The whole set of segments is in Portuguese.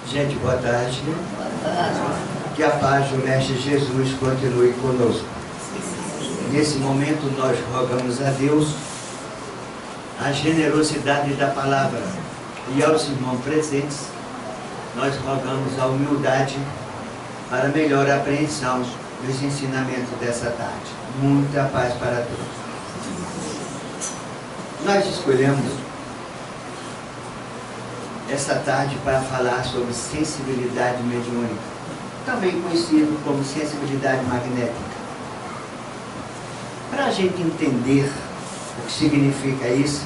Gente, boa tarde. Que a paz do Mestre Jesus continue conosco. Nesse momento nós rogamos a Deus a generosidade da palavra e aos irmãos presentes nós rogamos a humildade para melhor apreensão dos ensinamentos dessa tarde. Muita paz para todos. Nós escolhemos essa tarde para falar sobre sensibilidade mediúnica, também conhecido como sensibilidade magnética. Para a gente entender o que significa isso,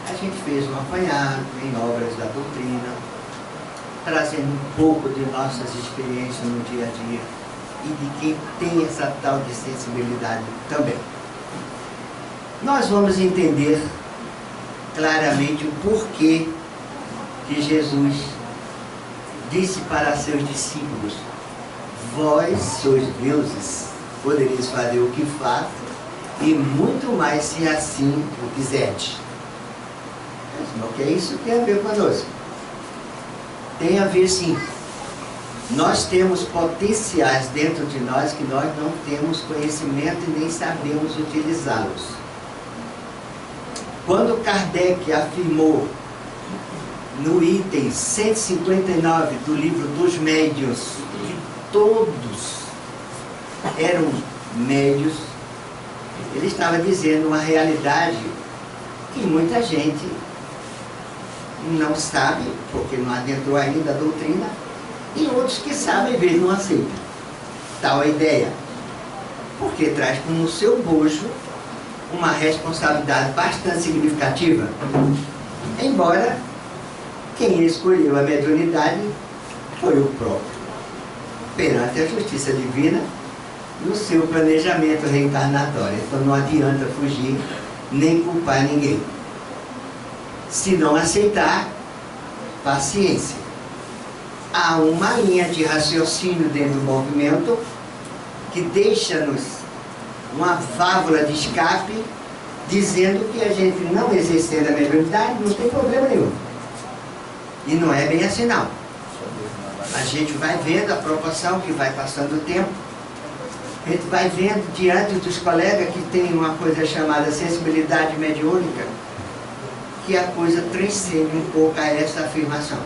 a gente fez um apanhado em obras da doutrina, trazendo um pouco de nossas experiências no dia a dia e de quem tem essa tal de sensibilidade também. Nós vamos entender claramente o porquê que Jesus disse para seus discípulos: vós sois deuses, podereis fazer o que faço e muito mais se assim o quiserdes. Mas o que é isso tem a ver conosco? Tem a ver sim. Nós temos potenciais dentro de nós que nós não temos conhecimento e nem sabemos utilizá-los. Quando Kardec afirmou no item 159 do livro dos médiuns que todos eram médios, ele estava dizendo uma realidade que muita gente não sabe, porque não adentrou ainda a doutrina, e outros que sabem, às vezes não aceitam tal a ideia, porque traz no seu bojo uma responsabilidade bastante significativa, embora quem escolheu a mediunidade foi o próprio, perante a justiça divina, no seu planejamento reencarnatório. Então não adianta fugir, nem culpar ninguém. Se não aceitar, paciência. Há uma linha de raciocínio dentro do movimento que deixa-nos uma válvula de escape, dizendo que a gente não exercendo a mediunidade não tem problema nenhum. E não é bem assim não. A gente vai vendo a proporção que vai passando o tempo, a gente vai vendo diante dos colegas que tem uma coisa chamada sensibilidade mediúnica, que a coisa transcende um pouco a essa afirmação.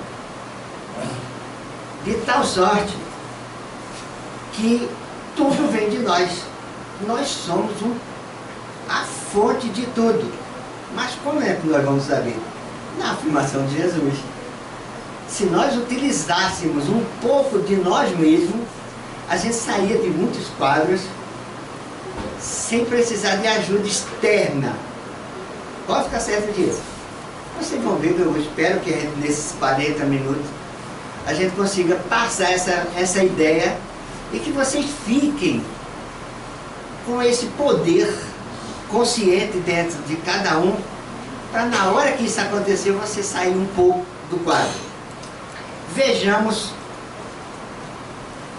De tal sorte que tudo vem de nós. Nós somos a fonte de tudo. Mas como é que nós vamos saber? Na afirmação de Jesus. Se nós utilizássemos um pouco de nós mesmos, a gente saía de muitos quadros sem precisar de ajuda externa. Pode ficar certo disso. Vocês vão ver, eu espero que nesses 40 minutos a gente consiga passar essa ideia e que vocês fiquem com esse poder consciente dentro de cada um, para na hora que isso acontecer você sair um pouco do quadro. Vejamos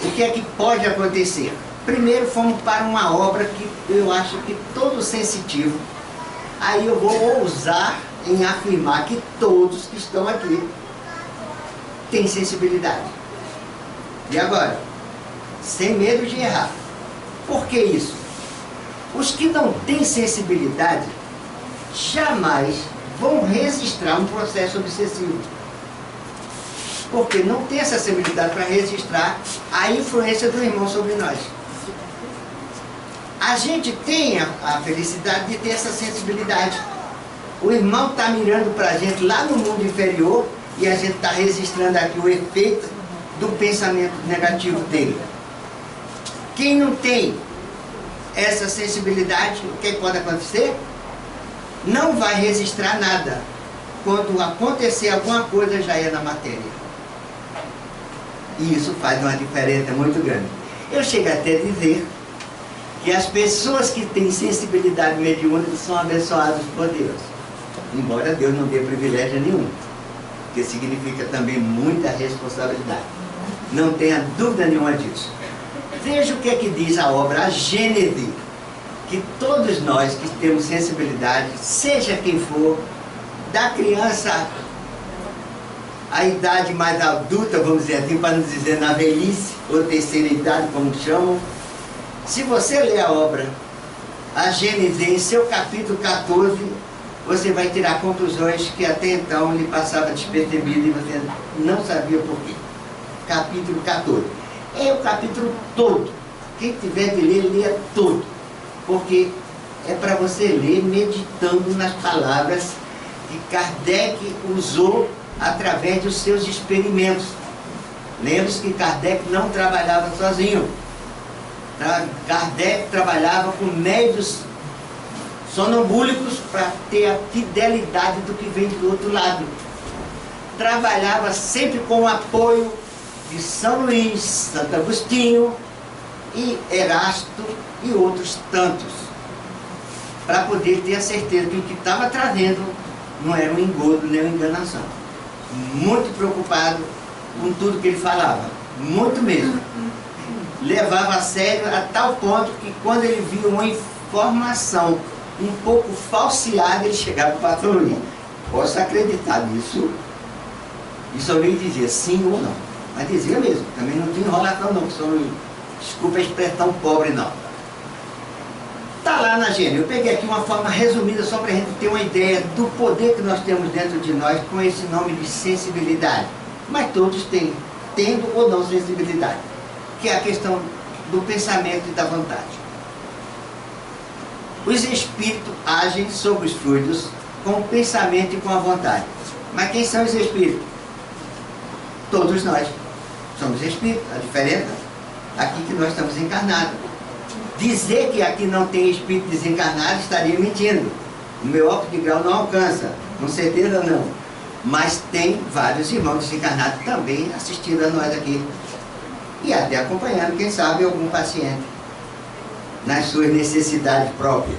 o que é que pode acontecer. Primeiro fomos para uma obra que eu acho que todo sensitivo, aí eu vou ousar em afirmar que todos que estão aqui têm sensibilidade. E agora? Sem medo de errar. Por que isso? Os que não têm sensibilidade jamais vão registrar um processo obsessivo. Porque não tem essa sensibilidade para registrar a influência do irmão sobre nós. A gente tem a felicidade de ter essa sensibilidade. O irmão está mirando para a gente lá no mundo inferior e a gente está registrando aqui o efeito do pensamento negativo dele. Quem não tem essa sensibilidade, o que pode acontecer? Não vai registrar nada. Quando acontecer alguma coisa, já é na matéria. E isso faz uma diferença muito grande. Eu chego até a dizer que as pessoas que têm sensibilidade mediúnica são abençoadas por Deus. Embora Deus não dê privilégio nenhum, que significa também muita responsabilidade. Não tenha dúvida nenhuma disso. Veja o que é que diz a obra A Gênese, que todos nós que temos sensibilidade, seja quem for, da criança à idade mais adulta, vamos dizer assim, para não dizer na velhice, ou terceira idade, como chamam. Se você ler a obra, a Gênesis, em seu capítulo 14, você vai tirar conclusões que até então lhe passava despercebido e você não sabia por quê. Capítulo 14. É o capítulo todo. Quem tiver de ler, leia todo. Porque é para você ler meditando nas palavras que Kardec usou através dos seus experimentos. Lembre-se que Kardec não trabalhava sozinho. Kardec trabalhava com médios sonambúlicos para ter a fidelidade do que vem do outro lado. Trabalhava sempre com o apoio de São Luís, Santo Agostinho e Erasto e outros tantos, para poder ter a certeza que o que estava trazendo não era um engodo nem uma enganação. Muito preocupado com tudo que ele falava, muito mesmo. Levava a sério a tal ponto que quando ele via uma informação um pouco falseada, ele chegava para o São Luís. Posso acreditar nisso? E São Luís dizia sim ou não. Mas dizia mesmo, também não tinha enrolação não, São Luís. Desculpa a expressão pobre não. Está lá na Gênesis. Eu peguei aqui uma forma resumida só para a gente ter uma ideia do poder que nós temos dentro de nós com esse nome de sensibilidade. Mas todos têm, tendo ou não sensibilidade, que é a questão do pensamento e da vontade. Os espíritos agem sobre os fluidos com o pensamento e com a vontade. Mas quem são os espíritos? Todos nós somos espíritos. A diferença aqui que nós estamos encarnados. Dizer que aqui não tem espírito desencarnado estaria mentindo. O meu óculos de grau não alcança, com certeza não. Mas tem vários irmãos desencarnados também assistindo a nós aqui. E até acompanhando, quem sabe, algum paciente nas suas necessidades próprias.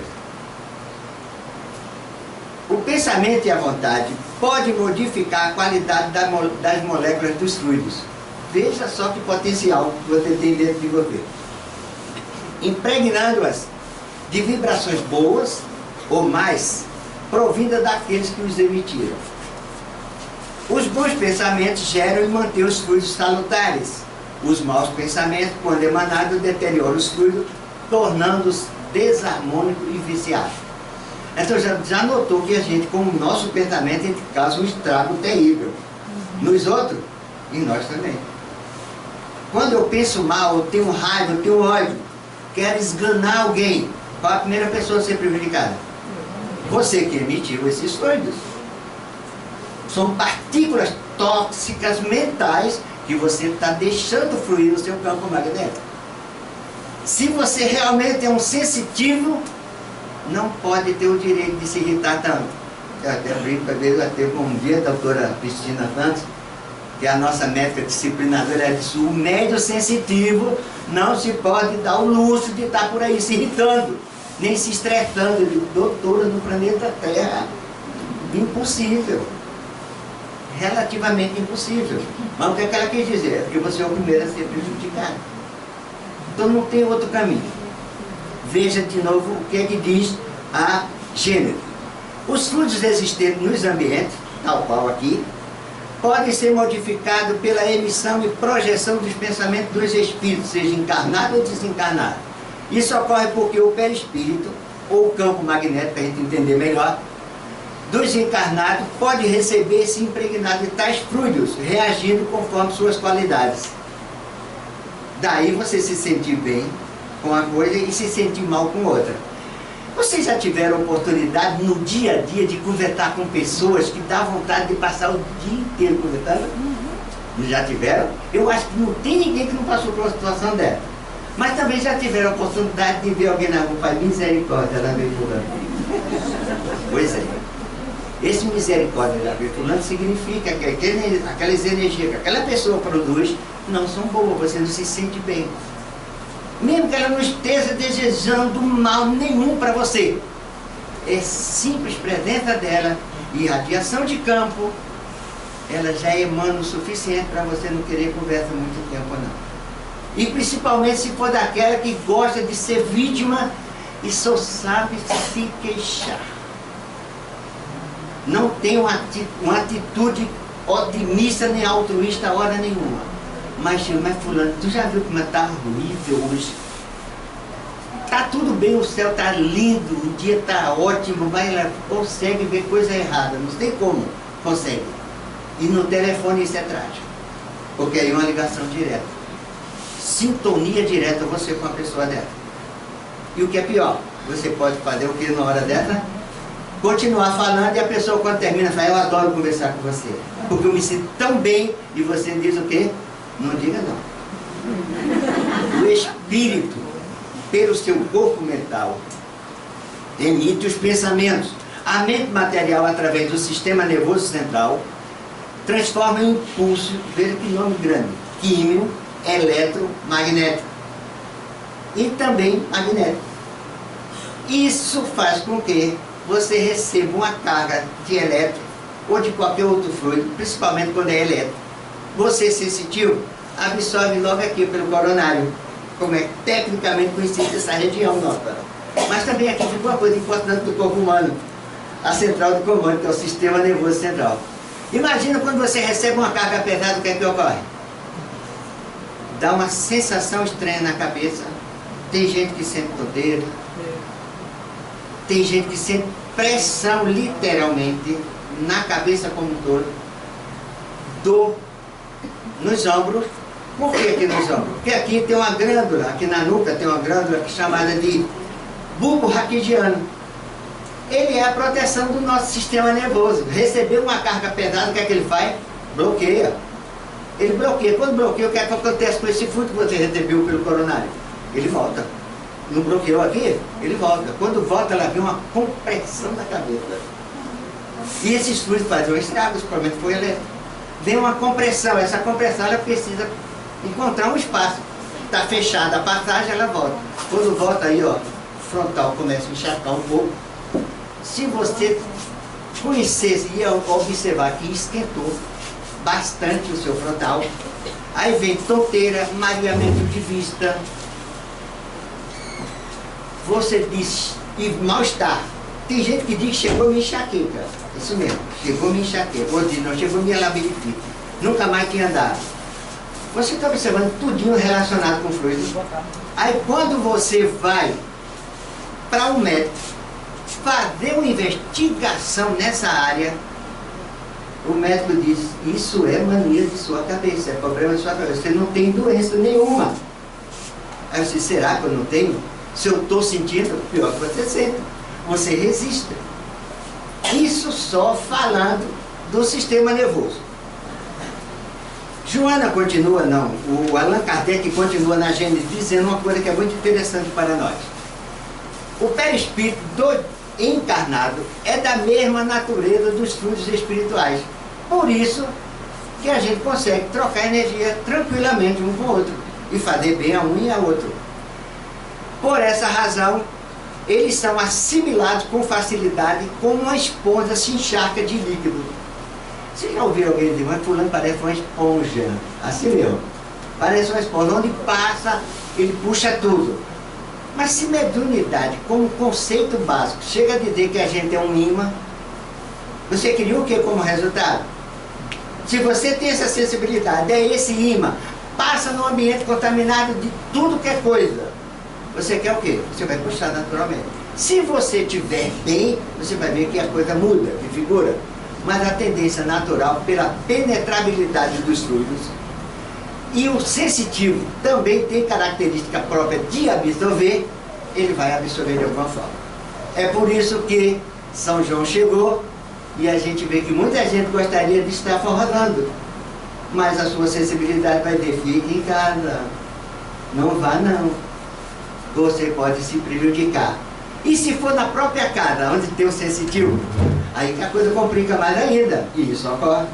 O pensamento e a vontade podem modificar a qualidade das moléculas dos fluidos. Veja só que potencial que você tem dentro de você. Impregnando-as de vibrações boas ou mais, provindas daqueles que os emitiram. Os bons pensamentos geram e mantêm os fluidos salutares. Os maus pensamentos, quando emanados, deterioram os fluidos, tornando-os desarmônicos e viciados. Então já notou que a gente, com o nosso pensamento, a gente causa um estrago terrível. Nos outros e nós também. Quando eu penso mal, eu tenho raiva, eu tenho ódio, quero esganar alguém, qual a primeira pessoa a ser prejudicada? Você que emitiu esses fluidos. São partículas tóxicas mentais que você está deixando fluir no seu campo magnético. Se você realmente é um sensitivo, não pode ter o direito de se irritar tanto. Eu até brinco, às vezes, até com um dia a doutora Cristina Santos, que é a nossa médica disciplinadora, ela disse: o médio sensitivo não se pode dar o luxo de estar por aí se irritando, nem se estressando. Doutora, no planeta Terra, impossível. Relativamente impossível. Mas o que ela quis dizer? É porque você é o primeiro a ser prejudicado. Então não tem outro caminho. Veja de novo o que é que diz a Gênesis. Os fluidos existentes nos ambientes, tal qual aqui, podem ser modificados pela emissão e projeção dos pensamentos dos espíritos, seja encarnado ou desencarnado. Isso ocorre porque o perispírito, ou o campo magnético, para a gente entender melhor, dos encarnados pode receber-se impregnado de tais fluidos, reagindo conforme suas qualidades. Daí você se sentir bem com uma coisa e se sentir mal com outra. Vocês já tiveram oportunidade no dia a dia de conversar com pessoas que dá vontade de passar o dia inteiro conversando? Já tiveram? Eu acho que não tem ninguém que não passou por uma situação dessa. Mas também já tiveram a oportunidade de ver alguém na rua, pai, misericórdia, ela veio fulano. Pois é. Esse misericórdia da fulano significa que aquelas energias que aquela pessoa produz não são boas, você não se sente bem. Mesmo que ela não esteja desejando mal nenhum para você. É simples presença dela e radiação de campo, ela já emana o suficiente para você não querer conversa muito tempo, não. E principalmente se for daquela que gosta de ser vítima e só sabe se queixar. não tem uma atitude otimista nem altruísta a hora nenhuma. Mas fulano, tu já viu como está horrível hoje? Tá tudo bem, o céu tá lindo, o dia tá ótimo, mas ela consegue ver coisa errada, não sei como consegue. E no telefone isso é trágico, porque aí é uma ligação direta. Sintonia direta você com a pessoa dela. E o que é pior, você pode fazer o que na hora dessa? Continuar falando e a pessoa quando termina fala, eu adoro conversar com você, porque eu me sinto tão bem, e você diz o quê? Não diga não. O espírito, pelo seu corpo mental, emite os pensamentos. A mente material, através do sistema nervoso central, transforma em impulso, veja que nome grande, químico, eletromagnético e também magnético. Isso faz com que você receba uma carga de elétrico ou de qualquer outro fluido, principalmente quando é elétrico. Você sensitivo, absorve logo aqui pelo coronário, como é tecnicamente conhecida essa região nossa. Mas também aqui fica uma coisa importante do corpo humano, a central de comando, que é o sistema nervoso central. Imagina quando você recebe uma carga pesada, o que é que ocorre? Dá uma sensação estranha na cabeça. Tem gente que sente tonteira, tem gente que sente pressão, literalmente, na cabeça como um todo, dor nos ombros. Por que aqui nos ombros? Porque aqui tem uma glândula, aqui na nuca tem uma glândula que é chamada de bulbo raquidiano. Ele é a proteção do nosso sistema nervoso. Recebeu uma carga pesada, o que é que ele faz? Bloqueia. Ele bloqueia. Quando bloqueia, o que é que acontece com esse fluido que você recebeu pelo coronário? Ele volta. Não bloqueou aqui? Ele volta. Quando volta, ela vem uma compressão da cabeça. E esses fluidos fazem um estrago, principalmente foi elétrico. Vem uma compressão. Essa compressão, ela precisa encontrar um espaço. Está fechada a passagem, ela volta. Quando volta aí, ó, o frontal começa a encharcar um pouco. Se você conhecesse e observar que esquentou bastante o seu frontal, aí vem tonteira, mareamento de vista, você diz, e mal-estar. Tem gente que diz que chegou minha enxaqueca, isso mesmo, chegou minha enxaqueca, ou diz, não, chegou minha labirintite, nunca mais tinha andado. Você está observando tudinho relacionado com fluido. Aí quando você vai para um médico fazer uma investigação nessa área, o médico diz, isso é mania de sua cabeça, é problema de sua cabeça, você não tem doença nenhuma. Aí você, será que eu não tenho? Se eu estou sentindo, pior que você sente, você resiste. Isso só falando do sistema nervoso. Joana continua, não, o Allan Kardec continua na Gênesis dizendo uma coisa que é muito interessante para nós. O perispírito do encarnado é da mesma natureza dos fluidos espirituais. Por isso que a gente consegue trocar energia tranquilamente um com o outro e fazer bem a um e a outro. Por essa razão, eles são assimilados com facilidade como uma esponja se encharca de líquido. Você já ouviu alguém dizer, mas fulano parece uma esponja? Assim mesmo. Parece uma esponja. Onde passa, ele puxa tudo. Mas se mediunidade, como conceito básico, chega a dizer que a gente é um imã, você queria o que como resultado? Se você tem essa sensibilidade, é esse imã, passa no ambiente contaminado de tudo que é coisa, você quer o quê? Você vai puxar naturalmente. Se você estiver bem, você vai ver que a coisa muda de figura. Mas a tendência natural, pela penetrabilidade dos fluidos, e o sensitivo também tem característica própria de absorver, ele vai absorver de alguma forma. É por isso que São João chegou e a gente vê que muita gente gostaria de estar forrando, mas a sua sensibilidade vai dizer, fique em casa, não vá não, você pode se prejudicar. E se for na própria casa, onde tem o sensitivo, aí que a coisa complica mais ainda, e isso ocorre.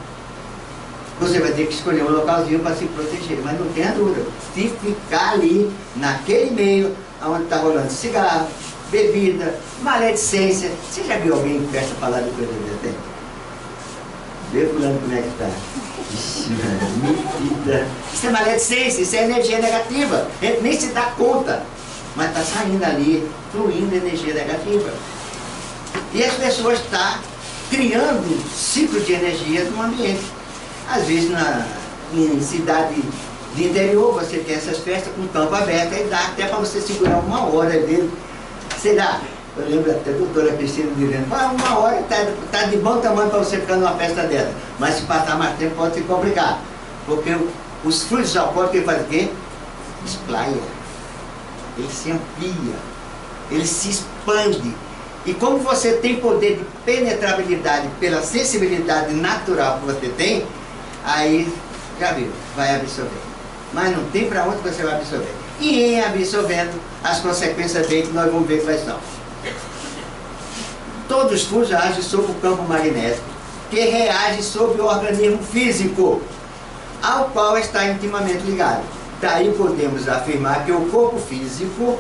Você vai ter que escolher um localzinho para se proteger, mas não tenha dúvida. Se ficar ali, naquele meio, onde está rolando cigarro, bebida, maledicência. Você já viu alguém que presta falar de coisa dessa? Vê fulano como é que está. Ixi, mentira. Isso é maledicência, isso é energia negativa. A gente nem se dá conta. Mas está saindo ali, fluindo energia negativa. E as pessoas estão criando um ciclo de energia no ambiente. Às vezes, em cidade de interior, você tem essas festas com campo aberto, aí dá até para você segurar 1 hora dele. Sei lá, eu lembro até a doutora Cristina dizendo, 1 hora tá de bom tamanho para você ficar numa festa dessa. Mas se passar mais tempo pode se complicar. Porque os fluidos alcoólicos, ele faz o quê? Esplaia. Ele se amplia. Ele se expande. E como você tem poder de penetrabilidade pela sensibilidade natural que você tem, aí, já viu, vai absorver. Mas não tem para onde você vai absorver. E em absorvendo, as consequências dele que nós vamos ver quais são. Todos os fluidos agem sobre o campo magnético, que reage sobre o organismo físico, ao qual está intimamente ligado. Daí podemos afirmar que o corpo físico,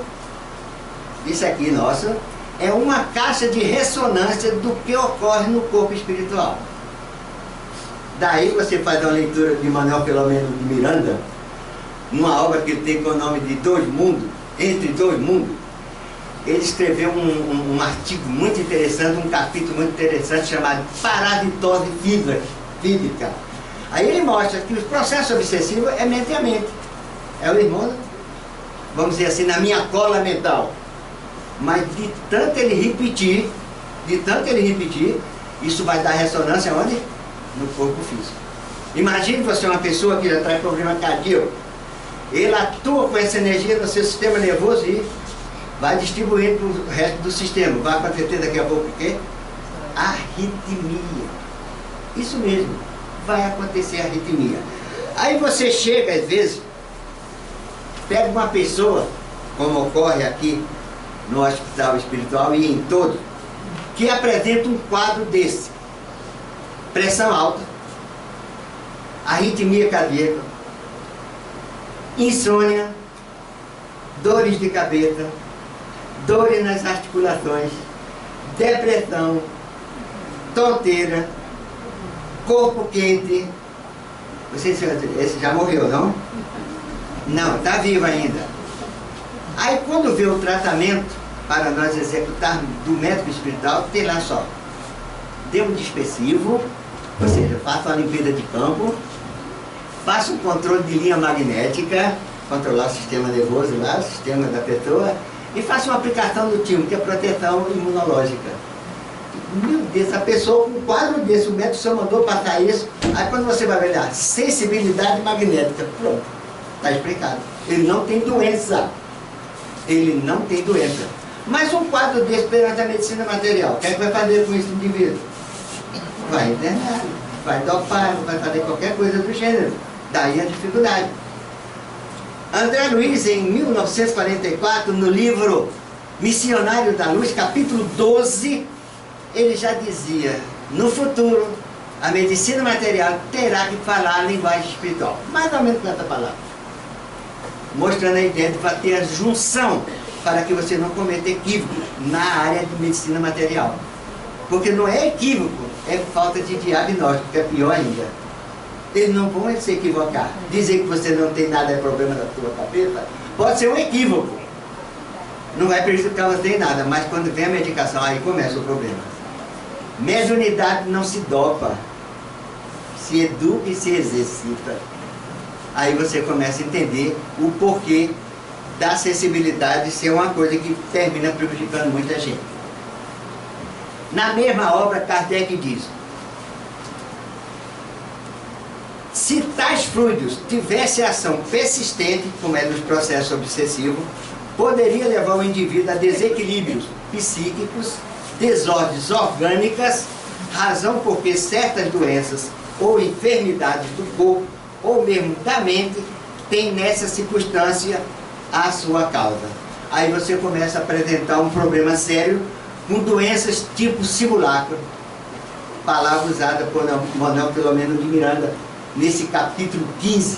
isso aqui nosso, é uma caixa de ressonância do que ocorre no corpo espiritual. Daí você faz uma leitura de Manuel Filomeno de Miranda, numa obra que ele tem com o nome de Dois Mundos, Entre Dois Mundos. Ele escreveu um artigo muito interessante, um capítulo muito interessante, chamado Paraditose Física. Aí ele mostra que o processo obsessivo é mente a mente. É o irmão, vamos dizer assim, na minha cola mental. Mas de tanto ele repetir, isso vai dar ressonância onde? No corpo físico. Imagine você uma pessoa que já traz problema cardíaco. Ele atua com essa energia no seu sistema nervoso e vai distribuindo para o resto do sistema. Vai acontecer daqui a pouco o quê? Arritmia. Isso mesmo, vai acontecer arritmia. Aí você chega, às vezes, pega uma pessoa, como ocorre aqui no hospital espiritual e em todo, que apresenta um quadro desse: pressão alta, arritmia cardíaca, insônia, dores de cabeça, dores nas articulações, depressão, tonteira, corpo quente. Esse já morreu, não? Não, está vivo ainda. Aí quando vê o tratamento para nós executarmos do médico espiritual, tem lá só: dê um dispersivo, ou seja, faça uma limpeza de campo, faça um controle de linha magnética, controlar o sistema nervoso lá, o sistema da pessoa, e faça uma aplicação do timo, que é proteção imunológica. Meu Deus, a pessoa com um quadro desse, o médico só mandou passar isso. Aí quando você vai olhar, sensibilidade magnética, pronto, está explicado. Ele não tem doença. Ele não tem doença. Mas um quadro desse perante a medicina material, o que é que vai fazer com esse indivíduo? Vai internar, vai dopar, vai fazer qualquer coisa do gênero. Daí a dificuldade. André Luiz, em 1944, no livro Missionário da Luz, capítulo 12, ele já dizia: no futuro, a medicina material terá que falar a linguagem espiritual. Mais ou menos com essa palavra. Mostrando a ideia de ter a junção para que você não cometa equívoco na área de medicina material. Porque não é equívoco, é falta de diagnóstico, que é pior ainda. Eles não vão se equivocar. Dizer que você não tem nada é problema da sua cabeça, pode ser um equívoco. Não vai prejudicar você em nada, mas quando vem a medicação, aí começa o problema. Mediunidade não se dopa, se educa e se exercita. Aí você começa a entender o porquê da sensibilidade ser uma coisa que termina prejudicando muita gente. Na mesma obra, Kardec diz: se tais fluidos tivessem ação persistente, como é nos processos obsessivos, poderia levar o indivíduo a desequilíbrios psíquicos, desordens orgânicas, razão porque certas doenças ou enfermidades do corpo, ou mesmo da mente, têm nessa circunstância a sua causa. Aí você começa a apresentar um problema sério com doenças tipo simulacro, palavra usada por Manuel Filomeno de Miranda, nesse capítulo 15,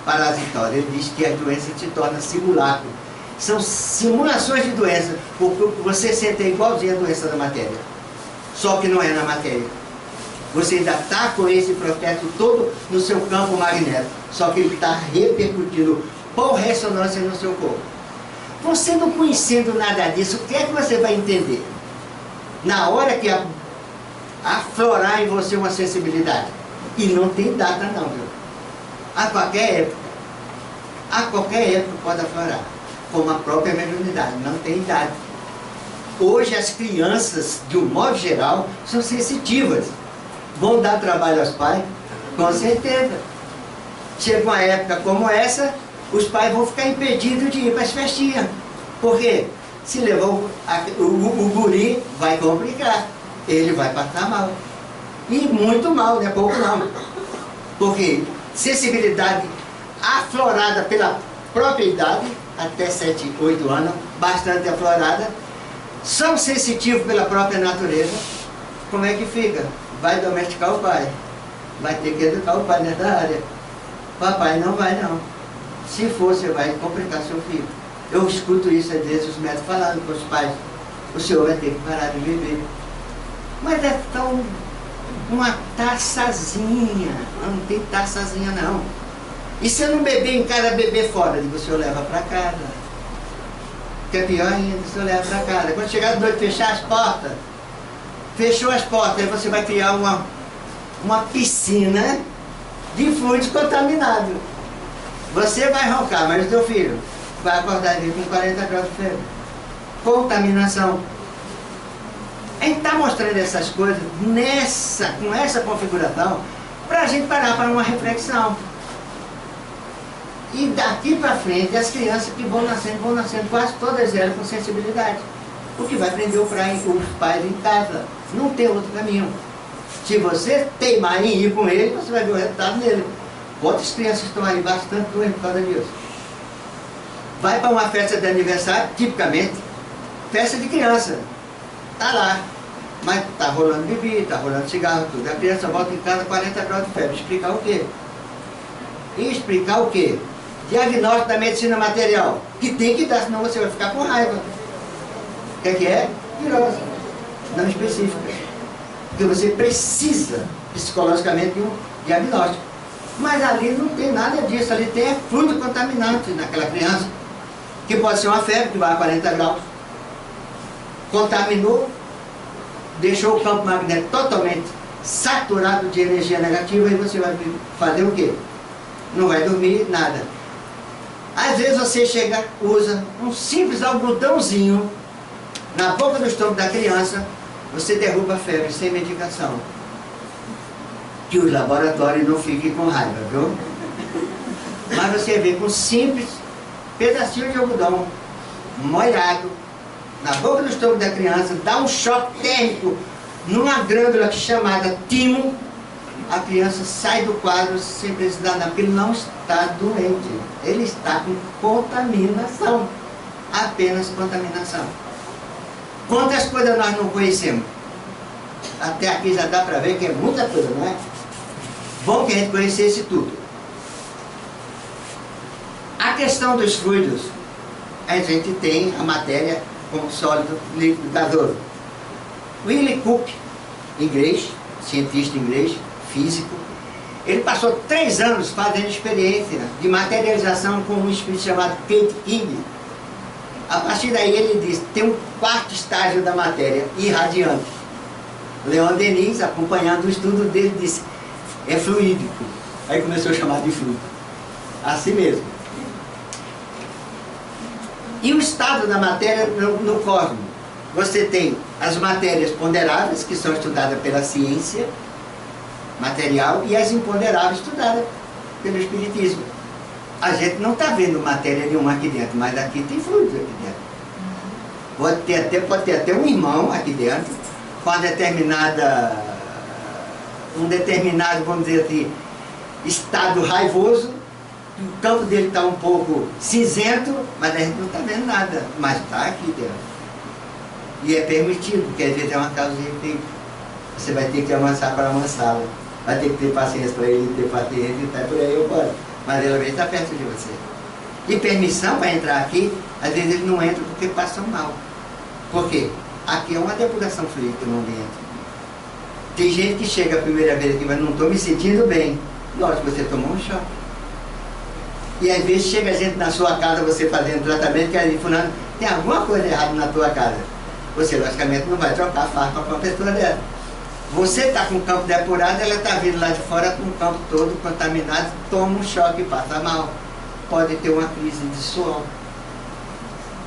Parasitose. Ele diz que as doenças se tornam simulacro. São simulações de doença, porque você sente igualzinho a doença da matéria, só que não é na matéria. Você ainda está com esse processo todo no seu campo magnético, só que ele está repercutindo por ressonância no seu corpo. Você não conhecendo nada disso, o que é que você vai entender? Na hora que aflorar em você uma sensibilidade. E não tem data não, viu? A qualquer época pode aflorar, como a própria mediunidade, não tem idade. Hoje as crianças, de um modo geral, são sensitivas. Vão dar trabalho aos pais? Com certeza. Chega uma época como essa, os pais vão ficar impedidos de ir para as festinhas. Por quê? Se levar o guri, vai complicar. Ele vai passar mal. E muito mal, não é pouco não. Porque sensibilidade aflorada pela própria idade, até 7, 8 anos, bastante aflorada, são sensitivos pela própria natureza. Como é que fica? Vai domesticar o pai. Vai ter que educar o pai nessa área. Papai não vai não. Se for, você vai complicar seu filho. Eu escuto isso às vezes os médicos falando para os pais: o senhor vai ter que parar de beber. Mas é tão uma taçazinha. Não tem taçazinha não. E se eu não beber em casa, beber fora? O senhor leva para casa. Que é pior ainda, o senhor leva para casa. Quando chegar de noite, fechar as portas. Fechou as portas, aí você vai criar uma piscina de fluidos contaminados. Você vai roncar, mas o teu filho vai acordar ali com 40 graus de febre. Contaminação. A gente está mostrando essas coisas com essa configuração para a gente parar para uma reflexão. E daqui para frente, as crianças que vão nascendo, quase todas elas com sensibilidade. O que vai prender os pais em casa. Não tem outro caminho. Se você teimar em ir com ele, você vai ver o resultado dele. Outras crianças estão aí bastante doentes por causa disso. Vai para uma festa de aniversário, tipicamente, festa de criança. Está lá. Mas está rolando bebida, está rolando cigarro, tudo. A criança volta em casa 40 graus de febre. Explicar o quê? Explicar o quê? Diagnóstico da medicina material. Que tem que dar, senão você vai ficar com raiva. O que é? Virose. Não específica. Porque você precisa, psicologicamente, de um diagnóstico. Mas ali não tem nada disso. Ali tem fluido contaminante naquela criança. Que pode ser uma febre, que vai a 40 graus. Contaminou, deixou o campo magnético totalmente saturado de energia negativa, e você vai fazer o quê? Não vai dormir, nada. Às vezes você chega, usa um simples algodãozinho na boca do estômago da criança, você derruba a febre sem medicação. Que os laboratórios não fiquem com raiva, viu? Mas você vê com um simples pedacinho de algodão molhado na boca do estômago da criança, dá um choque térmico numa glândula chamada timo, a criança sai do quadro sem precisar nada, porque ele não está doente, ele está com contaminação, apenas contaminação. Quantas coisas nós não conhecemos? Até aqui já dá para ver que é muita coisa, não é? Bom que a gente conhecesse tudo. A questão dos fluidos, a gente tem a matéria como sólido, líquido, gasoso. Willy Cook, inglês, cientista inglês, físico, ele passou 3 anos fazendo experiência de materialização com um espírito chamado Kate King. A partir daí ele disse, tem um 4º estágio da matéria, irradiante. Leon Denis, acompanhando o estudo dele, disse, é fluídico. Aí começou a chamar de fluido. Assim mesmo. E o estado da matéria no cosmos? Você tem as matérias ponderáveis, que são estudadas pela ciência material, e as imponderáveis estudadas pelo espiritismo. A gente não está vendo matéria nenhuma aqui dentro, mas aqui tem fluidos aqui dentro. Pode ter até um irmão aqui dentro, com um determinado, vamos dizer assim, estado raivoso. O campo dele está um pouco cinzento, mas a gente não está vendo nada, mas está aqui dentro. E é permitido, porque às vezes é uma causa de efeito. Você vai ter que amansar para amansá-lo. Vai ter que ter paciência para ele, ter paciência e tal, por aí eu posso. Mas ele vai estar perto de você. E permissão para entrar aqui, às vezes ele não entra porque passam mal. Por quê? Aqui é uma depuração fluídica no ambiente. Tem gente que chega a primeira vez aqui, mas não estou me sentindo bem. Lógico, você tomou um choque. E às vezes chega gente na sua casa, você fazendo tratamento, que ali fulano, tem alguma coisa errada na tua casa. Você logicamente não vai trocar farpa com uma pessoa dessa. Você está com o campo depurado, ela está vindo lá de fora com o campo todo contaminado, toma um choque e passa mal. Pode ter uma crise de suor,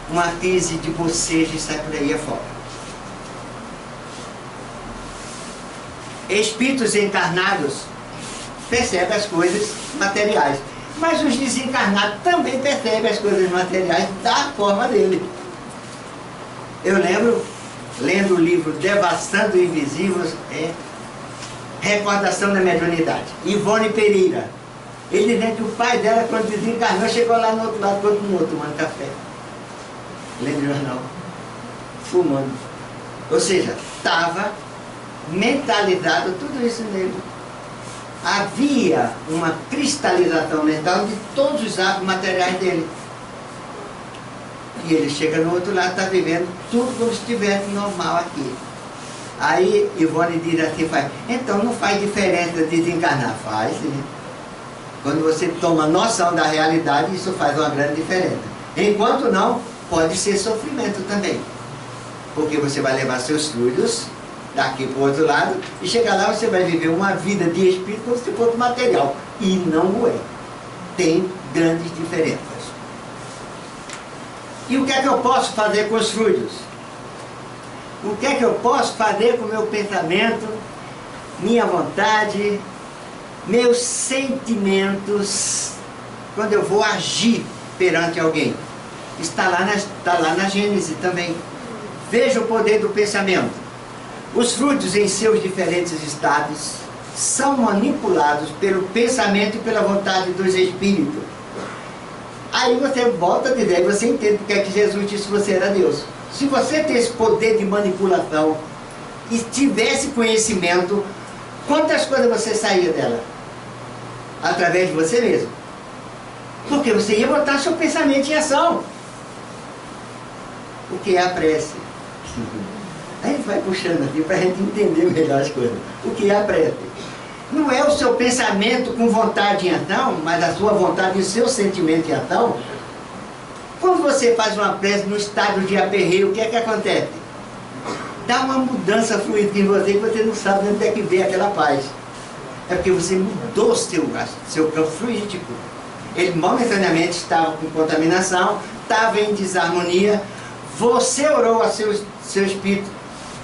uma crise de bocejo e sai por aí afora. Espíritos encarnados percebem as coisas materiais, mas os desencarnados também percebem as coisas materiais da forma dele. Eu lembro, lendo o livro Devastando Invisíveis, Recordação da Mediunidade, Ivone Pereira. Ele dizendo que o pai dela, quando desencarnou, chegou lá no outro lado, continuou tomando café, lendo jornal, fumando. Ou seja, estava mentalizado tudo isso nele. Havia uma cristalização mental de todos os atos materiais dele. E ele chega no outro lado, está vivendo tudo como se estivesse normal aqui. Aí Ivone diz assim, então não faz diferença desencarnar. Faz sim. Quando você toma noção da realidade, isso faz uma grande diferença. Enquanto não, pode ser sofrimento também. Porque você vai levar seus fluidos daqui para o outro lado, e chegar lá você vai viver uma vida de espírito como se fosse material. E não o é. Tem grandes diferenças. E o que é que eu posso fazer com os fluidos? O que é que eu posso fazer com o meu pensamento, minha vontade, meus sentimentos, quando eu vou agir perante alguém? Está lá na Gênese também. Veja o poder do pensamento. Os fluidos em seus diferentes estados são manipulados pelo pensamento e pela vontade dos espíritos. Aí você volta a dizer, você entende porque é que Jesus disse que você era Deus. Se você tem esse poder de manipulação e tivesse conhecimento, quantas coisas você saía dela? Através de você mesmo. Porque você ia botar seu pensamento em ação. O que é a prece? A gente vai puxando aqui para a gente entender melhor as coisas. O que é a prece? Não é o seu pensamento com vontade em ação, mas a sua vontade e o seu sentimento em ação. Quando você faz uma prece no estado de aperreio, o que é que acontece? Dá uma mudança fluida em você que você não sabe onde é que vem aquela paz. É porque você mudou o seu campo fluídico. Ele momentaneamente estava com contaminação, estava em desarmonia. Você orou a seu espírito,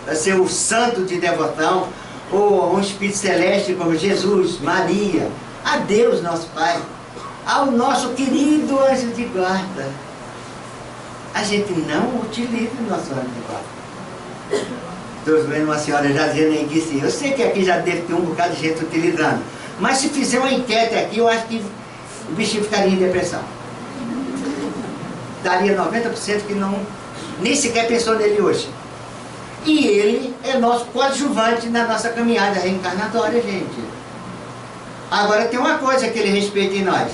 a seu santo de devoção, ou a um espírito celeste como Jesus, Maria, a Deus nosso Pai, ao nosso querido anjo de guarda. A gente não utiliza o nosso anjo de guarda. Estou vendo uma senhora já dizendo aí que sim. Eu sei que aqui já deve ter um bocado de gente utilizando, mas se fizer uma enquete aqui, eu acho que o bichinho ficaria em depressão. Daria 90% que não, nem sequer pensou nele hoje. E ele é nosso coadjuvante na nossa caminhada reencarnatória, gente. Agora tem uma coisa que ele respeita em nós.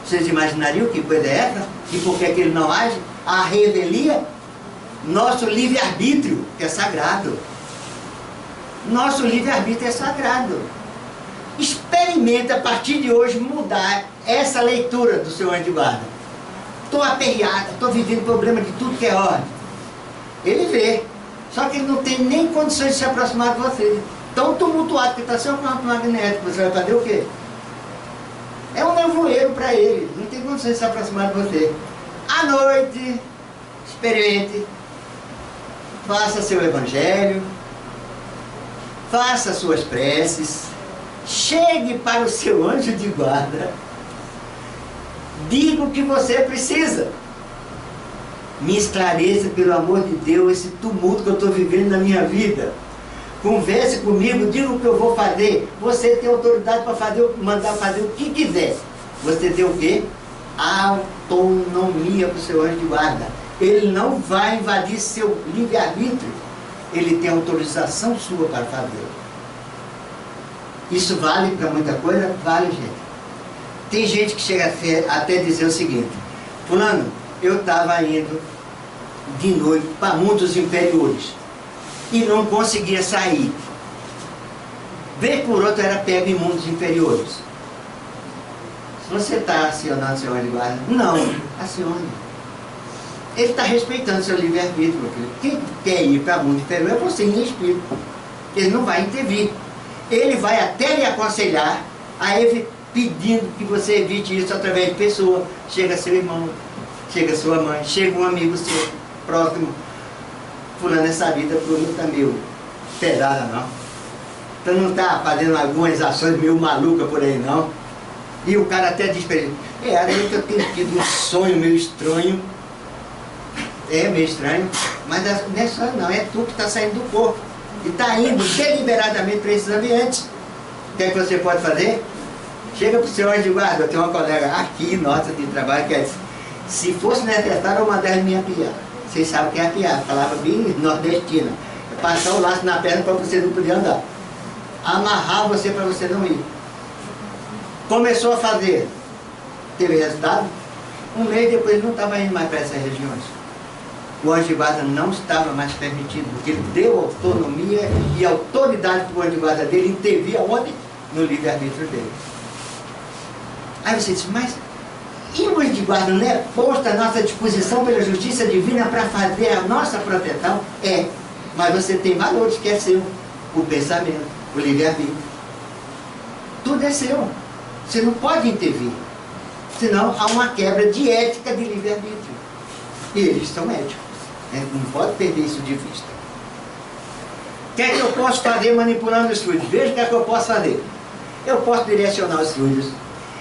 Vocês imaginariam que coisa é essa? E por que ele não age? A revelia, nosso livre-arbítrio, que é sagrado. Nosso livre-arbítrio é sagrado. Experimente a partir de hoje mudar essa leitura do seu anjo de guarda. Estou aperreado, estou vivendo problema de tudo que é ordem. Ele vê. Só que ele não tem nem condições de se aproximar de você. Tão tumultuado que está seu campo magnético. Você vai fazer o quê? É um nevoeiro para ele. Não tem condições de se aproximar de você. À noite, experimente. Faça seu evangelho. Faça suas preces. Chegue para o seu anjo de guarda. Diga o que você precisa. Me esclareça, pelo amor de Deus, esse tumulto que eu estou vivendo na minha vida. Converse comigo, diga o que eu vou fazer. Você tem autoridade para mandar fazer o que quiser. Você tem o quê? Autonomia para o seu anjo de guarda. Ele não vai invadir seu livre-arbítrio. Ele tem autorização sua para fazer. Isso vale para muita coisa? Vale, gente. Tem gente que chega até dizer o seguinte: fulano, eu estava indo de noite para mundos inferiores e não conseguia sair. Vez por outro era pego em mundos inferiores. Se você está acionando seu anjo de guarda, não, acione. Ele está respeitando seu livre-arbítrio, meu filho. Quem quer ir para mundo inferior é você em espírito. Ele não vai intervir. Ele vai até lhe aconselhar, pedindo que você evite isso através de pessoa. Chega seu irmão, chega sua mãe, chega um amigo seu próximo. Fulano, essa vida por não está meio pesada, não. Então não está fazendo algumas ações meio malucas por aí, não. E o cara até diz para ele, eu tenho tido um sonho meio estranho. É meio estranho, mas não é sonho não, é tu que está saindo do corpo. E está indo deliberadamente para esses ambientes. O que é que você pode fazer? Chega para o seu anjo de guarda. Eu tenho uma colega aqui, nossa, de trabalho, que é assim, se fosse necessário, eu mandava minha piar. Vocês sabem o que é a piar, palavra bem nordestina. É passar o laço na perna para você não poder andar. Amarrar você para você não ir. Começou a fazer. Teve resultado? Um mês depois ele não estava indo mais para essas regiões. O anjo de guarda não estava mais permitido, porque ele deu autonomia e autoridade para o anjo de guarda dele intervir aonde? No livre-arbítrio dele. Aí você diz, mas e o anjo de guarda não é posto à nossa disposição pela justiça divina para fazer a nossa proteção? É, mas você tem valores que é seu, o pensamento, o livre-arbítrio. Tudo é seu. Você não pode intervir, senão há uma quebra de ética de livre-arbítrio. E eles são éticos. Não pode perder isso de vista. O que é que eu posso fazer manipulando os fluidos? Veja o que é que eu posso fazer. Eu posso direcionar os fluidos,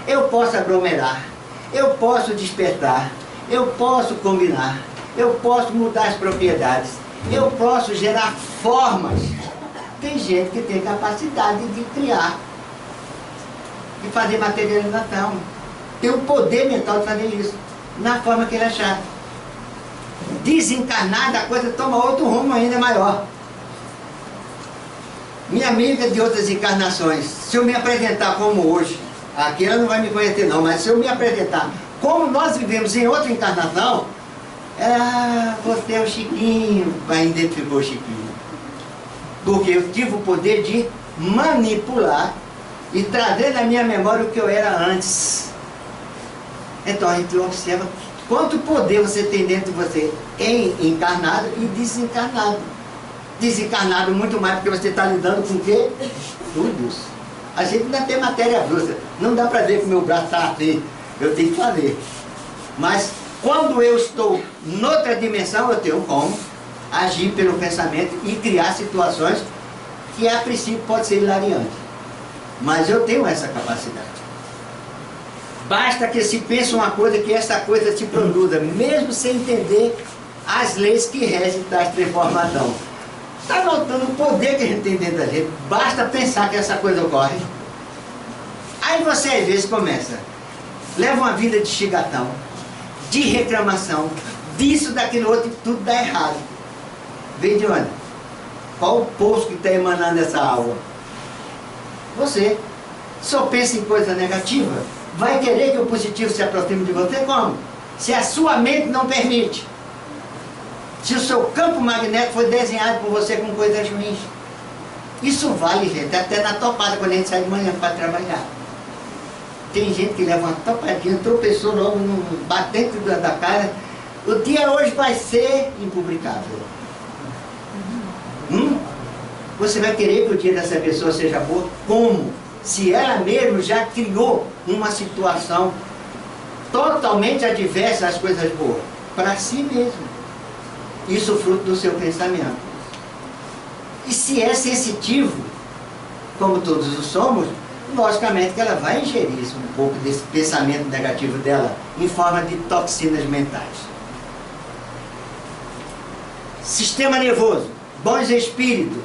eu posso aglomerar, eu posso despertar, eu posso combinar, eu posso mudar as propriedades, eu posso gerar formas. Tem gente que tem capacidade de criar, de fazer materialização. Tem o poder mental de fazer isso, na forma que ele achar. Desencarnado, a coisa toma outro rumo ainda maior. Minha amiga de outras encarnações, se eu me apresentar como hoje, aqui ela não vai me conhecer não, mas se eu me apresentar como nós vivemos em outra encarnação, você é o Chiquinho, vai identificar o Chiquinho. Porque eu tive o poder de manipular e trazer na minha memória o que eu era antes. Então a gente observa quanto poder você tem dentro de você, encarnado e desencarnado. Desencarnado muito mais, porque você está lidando com o quê? Estudos. A gente ainda tem matéria bruta. Não dá para ver que o meu braço está assim. Eu tenho que fazer. Mas quando eu estou noutra dimensão, eu tenho como agir pelo pensamento e criar situações que a princípio pode ser hilariante. Mas eu tenho essa capacidade. Basta que se pense uma coisa, que essa coisa se produza, mesmo sem entender as leis que regem tais transformação. Está notando o poder que a gente tem dentro da gente. Basta pensar que essa coisa ocorre. Aí você às vezes começa, leva uma vida de chigatão, de reclamação, disso, daquilo outro, e tudo dá errado. Vem de onde? Qual o poço que está emanando essa água? Você. Só pensa em coisa negativa. Vai querer que o positivo se aproxime de você como? Se a sua mente não permite. Se o seu campo magnético foi desenhado por você com coisas ruins. Isso vale, gente, até na topada, quando a gente sai de manhã para trabalhar. Tem gente que leva uma topadinha, tropeçou logo no batente da cara. O dia hoje vai ser impublicável. Você vai querer que o dia dessa pessoa seja boa? Como? Se ela mesma já criou uma situação totalmente adversa às coisas boas, para si mesmo. Isso fruto do seu pensamento. E se é sensitivo, como todos o somos, logicamente que ela vai ingerir um pouco desse pensamento negativo dela em forma de toxinas mentais. Sistema nervoso, bons espíritos.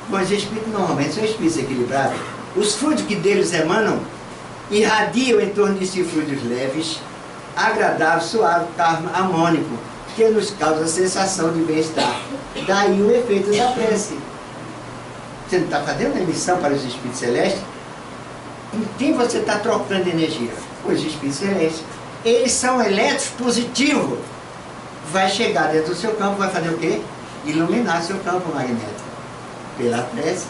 Bons espíritos normalmente são espíritos equilibrados. Os fluidos que deles emanam irradiam em torno de si fluidos leves, agradáveis, suaves, calmo, harmônico, que nos causa a sensação de bem-estar. Daí o efeito da prece. Você não está fazendo uma emissão para os espíritos celestes? Com quem você está trocando energia? Os espíritos celestes. Eles são elétrons positivos. Vai chegar dentro do seu campo, vai fazer o quê? Iluminar seu campo magnético. Pela prece.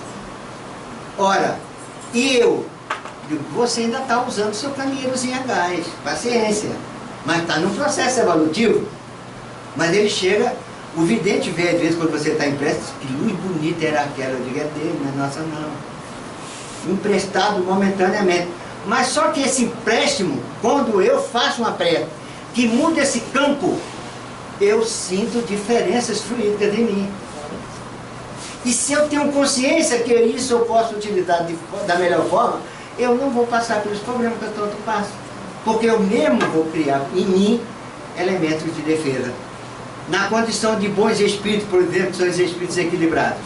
Ora, e eu? Você ainda está usando seu canheirozinho a gás. Paciência. Mas está num processo evolutivo. Mas ele chega O vidente vê, às vezes, quando você está emprestado, que luz bonita era aquela. Eu digo, é dele, não é nossa não. Emprestado momentaneamente. Mas só que esse empréstimo, quando eu faço uma prece que muda esse campo, eu sinto diferenças fluídicas em mim. E se eu tenho consciência que isso eu posso utilizar da melhor forma, eu não vou passar pelos problemas que eu tanto passo. Porque eu mesmo vou criar em mim elementos de defesa. Na condição de bons espíritos, por exemplo, são os espíritos equilibrados.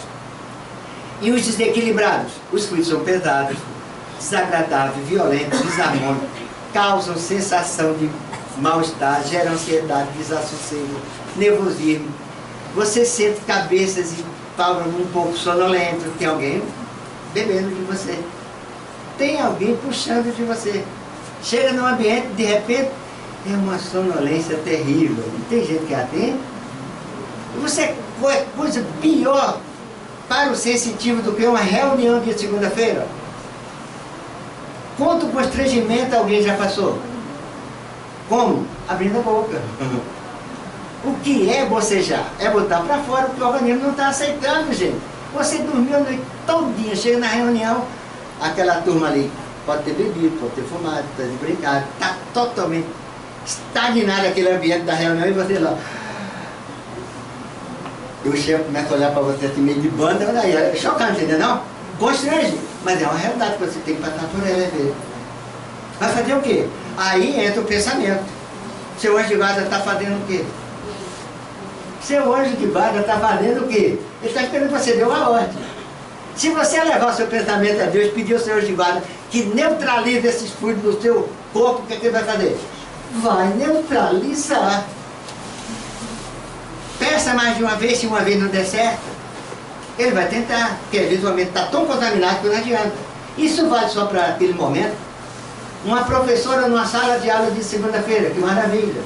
E os desequilibrados? Os fluidos são pesados, desagradáveis, violentos, desarmônicos, causam sensação de mal-estar, geram ansiedade, desassossego, nervosismo. Você sente cabeças e palmas um pouco sonolentos, tem alguém bebendo de você. Tem alguém puxando de você. Chega num ambiente, de repente, é uma sonolência terrível. Não tem gente que atende. Você é coisa pior para o sensitivo do que uma reunião de segunda-feira. Quanto constrangimento alguém já passou? Como? Abrindo a boca. O que é bocejar? É botar para fora, porque o organismo não está aceitando, gente. Você dormiu a noite todinha, chega na reunião, aquela turma ali pode ter bebido, pode ter fumado, pode ter brincado, está totalmente estagnado aquele ambiente da reunião e você lá. E o chefe começa a olhar para você assim meio de banda, daí é chocante, entendeu? Não? Constrange, mas é uma realidade que você tem que passar por ela, ver. Vai fazer o quê? Aí entra o pensamento. Seu anjo de guarda está fazendo o quê? Seu anjo de guarda está fazendo o quê? Ele está esperando que você dê uma ordem. Se você levar o seu pensamento a Deus e pedir ao seu anjo de guarda que neutralize esses fluidos do seu corpo, o que ele vai fazer? Vai neutralizar. Peça mais de uma vez, se uma vez não der certo, ele vai tentar, porque visualmente está tão contaminado que não adianta. Isso vale só para aquele momento. Uma professora numa sala de aula de segunda-feira, que maravilha.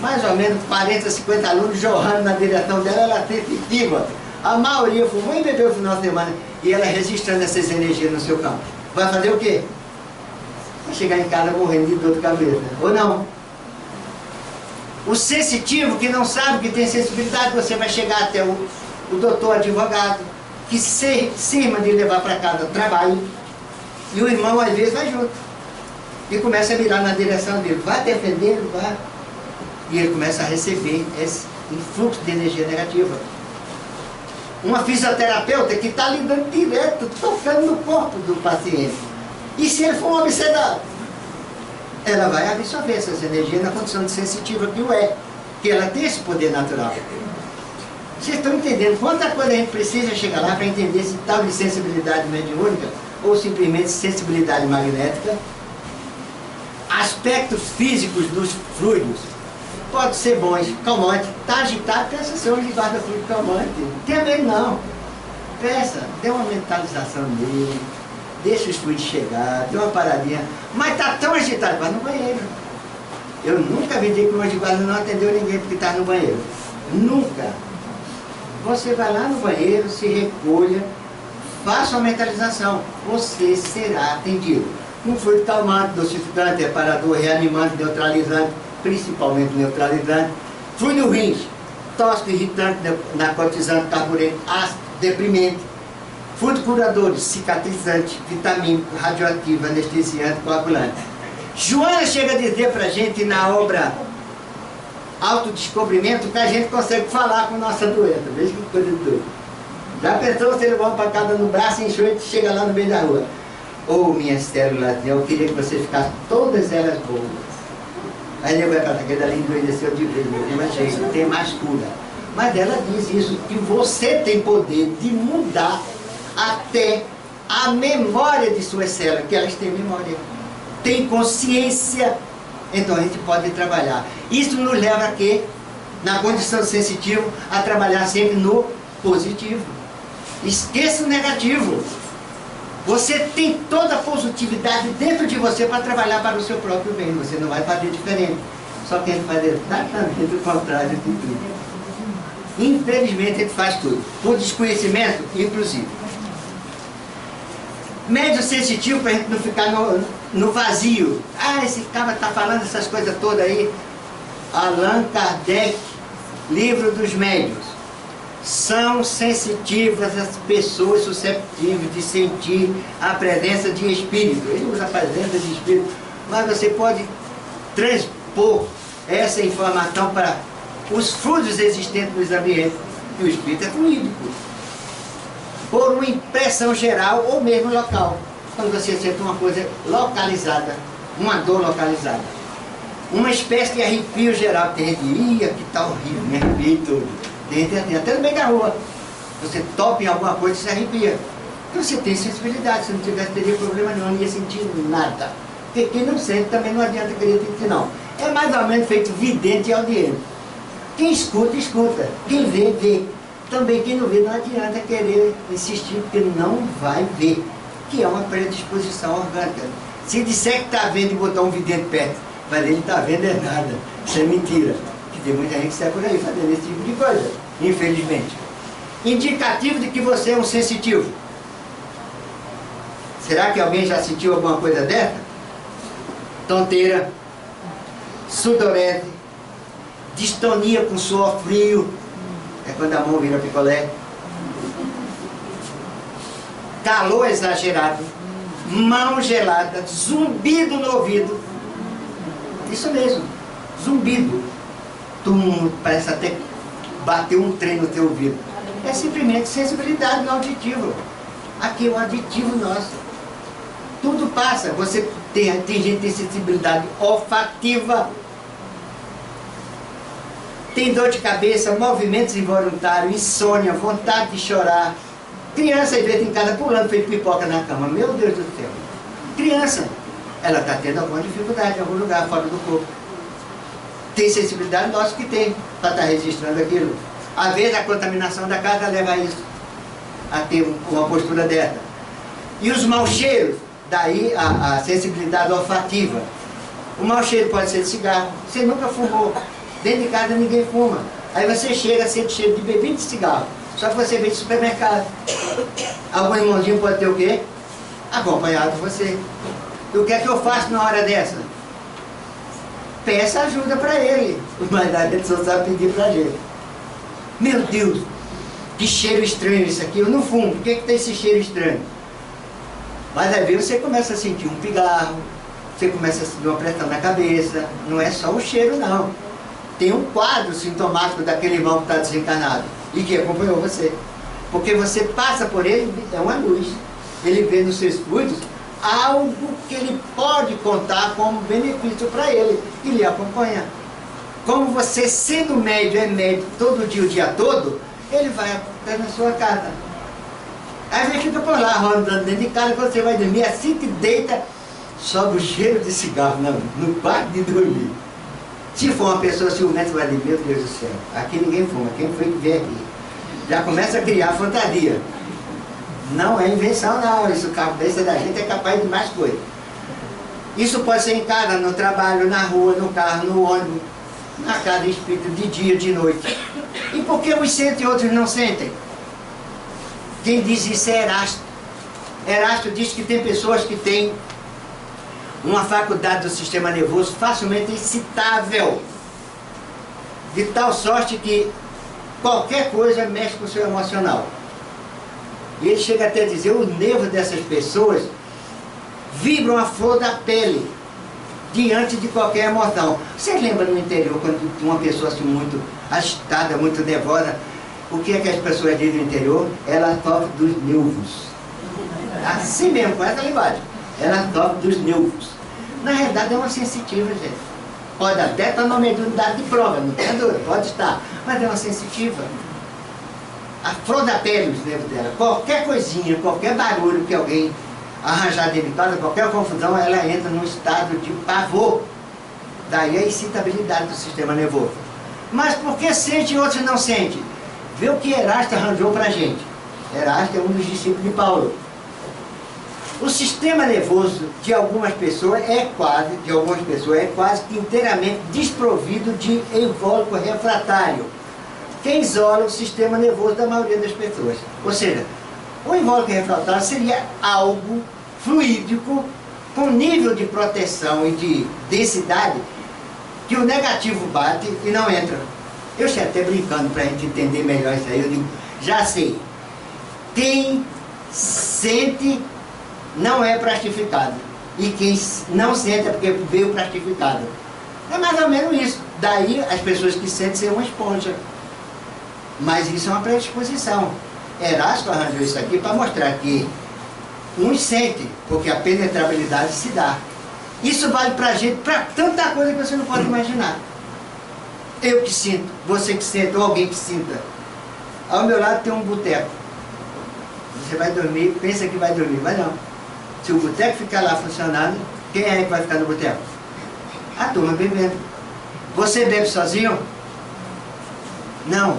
Mais ou menos 40, 50 alunos jorrando na direção dela, ela é efetiva. A maioria fumou e bebeu no final de semana. E ela registrando essas energias no seu campo. Vai fazer o quê? Vai chegar em casa morrendo de dor de cabeça. Ou não? O sensitivo que não sabe que tem sensibilidade, você vai chegar até o doutor advogado, que se cima de levar para casa trabalho, e o irmão às vezes vai junto. E começa a virar na direção dele. Vai defender, vai. E ele começa a receber esse influxo de energia negativa. Uma fisioterapeuta que está lidando direto, tocando no corpo do paciente. E se ele for um obsedado? Ela vai absorver essas energias na condição de sensitiva que o é. Que ela tem esse poder natural. Vocês estão entendendo quanta coisa a gente precisa chegar lá para entender se tal de sensibilidade mediúnica ou simplesmente sensibilidade magnética? Aspectos físicos dos fluidos pode ser bons, calmante. Está agitado, peça ser um de guarda fluido calmante. Não tem medo não. Peça, dê uma mentalização nele, deixa os fluidos chegar, dê uma paradinha. Mas está tão agitado, vai no banheiro. Eu nunca vi que o anjo de guarda não atendeu ninguém porque está no banheiro. Nunca. Você vai lá no banheiro, se recolha, faça uma mentalização. Você será atendido. Um fluido calmante, dosificante, reparador, reanimante, neutralizante, principalmente neutralizante. Fluido rins, tóxico, irritante, narcotizante, carburante, ácido, deprimente. Fluido curador, cicatrizante, vitamínico, radioativo, anestesiante, coagulante. Joana chega a dizer para a gente na obra Autodescobrimento que a gente consegue falar com nossa doença. Veja que coisa doida. Já pensou você levar uma pancada no braço, enxou e chega lá no meio da rua? Ô, minhas células, eu queria que você ficasse todas elas boas. Aí ele vai falar que dali endoideceu de vez, não tem mais jeito, não tem mais cura. Mas ela diz isso, que você tem poder de mudar até a memória de suas células, que elas têm memória. Tem consciência, então a gente pode trabalhar. Isso nos leva a quê? Na condição sensitiva, a trabalhar sempre no positivo. Esqueça o negativo. Você tem toda a positividade dentro de você para trabalhar para o seu próprio bem. Você não vai fazer diferente. Só que a gente faz exatamente o contrário de tudo. Infelizmente a gente faz tudo. Por desconhecimento, inclusive. Médio sensitivo para a gente não ficar no vazio. Ah, esse cara está falando essas coisas todas aí. Allan Kardec Livro dos Médiuns. São sensitivas as pessoas susceptíveis de sentir a presença de espírito. Ele usa a presença de espírito, mas você pode transpor essa informação para os fluidos existentes nos ambientes. E o espírito é fluídico. Por uma impressão geral ou mesmo local. Quando você sente uma coisa localizada, uma dor localizada. Uma espécie de arrepio geral. Tem gente que aqui está horrível, me arrepio todo. Tem até no meio da rua. Você topa em alguma coisa e se arrepia. Então você tem sensibilidade. Se não tivesse, teria problema nenhum, não ia sentir nada. Porque quem não sente também não adianta querer sentir, não. É mais ou menos feito vidente e audiente. Quem escuta, escuta. Quem vê, vê. Também quem não vê, não adianta querer insistir, porque não vai ver. Que é uma predisposição orgânica. Se disser que está vendo e botar um vidente perto, mas ele está vendo é nada. Isso é mentira. Que tem muita gente que sai por aí fazendo esse tipo de coisa, infelizmente. Indicativo de que você é um sensitivo. Será que alguém já sentiu alguma coisa dessa? Tonteira, sudorese, distonia com suor frio, é quando a mão vira picolé, calor exagerado, mão gelada, zumbido no ouvido. Isso mesmo, zumbido. Parece até bater um trem no teu ouvido. É simplesmente sensibilidade no auditivo. Aqui é o aditivo nosso. Tudo passa. Você tem gente que tem sensibilidade olfativa. Tem dor de cabeça, movimentos involuntários, insônia, vontade de chorar. Criança, às vezes, em casa pulando, feito pipoca na cama. Meu Deus do céu. Criança, ela está tendo alguma dificuldade em algum lugar fora do corpo. Tem sensibilidade, nossa que tem, para estar registrando aquilo. Às vezes a contaminação da casa leva a isso, a ter uma postura dessa. E os maus cheiros, daí a sensibilidade olfativa. O mau cheiro pode ser de cigarro. Você nunca fumou. Dentro de casa ninguém fuma. Aí você chega, sente cheiro de bebida de cigarro. Só que você vem de supermercado. Algum irmãozinho pode ter o quê? Acompanhado de você. E o que é que eu faço na hora dessa? Peça ajuda para ele. Mas a gente só sabe pedir para a gente. Meu Deus, que cheiro estranho isso aqui. Eu não fumo. Por que tem esse cheiro estranho? Mas aí você começa a sentir um pigarro. Você começa a sentir uma pressão na cabeça. Não é só o cheiro, não. Tem um quadro sintomático daquele irmão que está desencarnado e que acompanhou você. Porque você passa por ele, é uma luz. Ele vê nos seus fluidos algo que ele pode contar como benefício para ele e lhe acompanha. Como você, sendo médio, é médio todo dia, o dia todo, ele vai até na sua casa. Aí ele fica por lá, rodando dentro de casa, quando você vai dormir, assim que deita, sobe o cheiro de cigarro no quarto de dormir. Se for uma pessoa ciumenta, vai dizer, meu Deus do céu, aqui ninguém fuma, quem foi que veio aqui? Já começa a criar fantasia. Não é invenção não, isso, a cabeça da gente é capaz de mais coisas. Isso pode ser em casa, no trabalho, na rua, no carro, no ônibus, na casa de espírito, de dia, de noite. E por que uns sentem e outros não sentem? Quem diz isso é Erasto. Erasto diz que tem pessoas que têm uma faculdade do sistema nervoso facilmente excitável, de tal sorte que qualquer coisa mexe com o seu emocional. E ele chega até a dizer, os nervos dessas pessoas vibram a flor da pele diante de qualquer emoção. Você lembra no interior, quando uma pessoa assim muito agitada, muito nervosa, o que é que as pessoas dizem no interior? Ela sofre dos nervos. Assim mesmo, com essa linguagem. Ela sofre dos nervos. Na realidade é uma sensitiva, gente. Pode até estar na mediunidade de prova, não tem dúvida, pode estar. Mas é uma sensitiva. A flor da pele, os nervos dela. Qualquer coisinha, qualquer barulho que alguém arranjar dentro de casa, qualquer confusão, ela entra num estado de pavor. Daí a excitabilidade do sistema nervoso. Mas por que sente e outros não sentem? Vê o que Erasto arranjou para a gente. Erasto é um dos discípulos de Paulo. O sistema nervoso de algumas pessoas é quase que inteiramente desprovido de invólucro refratário, que isola o sistema nervoso da maioria das pessoas. Ou seja, o invólucro refratário seria algo fluídico, com nível de proteção e de densidade, que o negativo bate e não entra. Eu estou até brincando para a gente entender melhor isso aí. Eu digo, já sei. Quem sente não é plastificado. E quem não sente é porque veio plastificado. É mais ou menos isso. Daí as pessoas que sentem ser uma esponja. Mas isso é uma predisposição. Erasto arranjou isso aqui para mostrar que uns sentem, porque a penetrabilidade se dá. Isso vale para a gente, para tanta coisa que você não pode imaginar. Eu que sinto, você que sente, ou alguém que sinta. Ao meu lado tem um boteco. Você vai dormir, pensa que vai dormir, mas não. Se o boteco ficar lá funcionando, quem é que vai ficar no boteco? A turma bebendo. Você bebe sozinho? Não.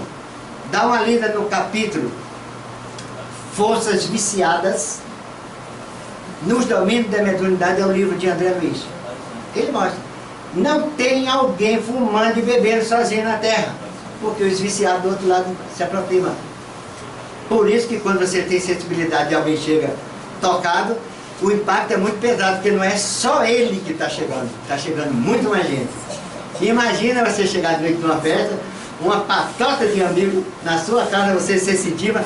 Dá uma lida no capítulo Forças Viciadas nos Domínios da Mediunidade, é o livro de André Luiz. Ele mostra. Não tem alguém fumando e bebendo sozinho na Terra, porque os viciados do outro lado se aproximam. Por isso que quando você tem sensibilidade e alguém chega tocado, o impacto é muito pesado, porque não é só ele que está chegando muito mais gente. Imagina você chegar dentro de uma festa, uma patota de amigos na sua casa, você sensitiva,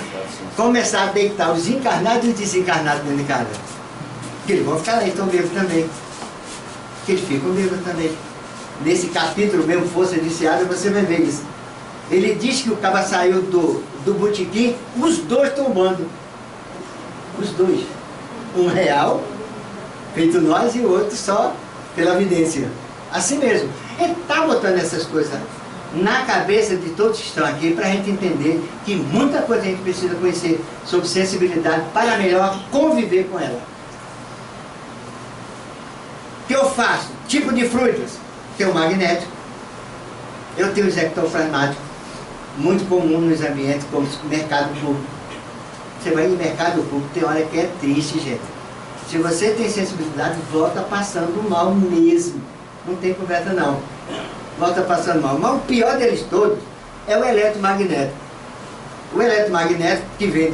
começar a deitar os encarnados e os desencarnados dentro de casa. Que eles vão ficar lá, eles estão vivos também. Que eles ficam vivos também. Nesse capítulo mesmo, Força Viciada, você vai ver isso. Ele diz que o cara saiu do botequim, os dois tombando. Os dois. Um real, feito nós, e o outro só pela evidência. Assim mesmo. Ele está botando essas coisas na cabeça de todos que estão aqui, para a gente entender que muita coisa a gente precisa conhecer sobre sensibilidade para melhor conviver com ela. O que eu faço? Tipo de frutas. Tem o magnético. Eu tenho os ectoplasmáticos, muito comum nos ambientes como mercado público. Você vai em mercado público, tem hora que é triste, gente. Se você tem sensibilidade, volta passando mal mesmo. Não tem conversa não. Volta passando mal. Mas o pior deles todos é o eletromagnético. O eletromagnético que vem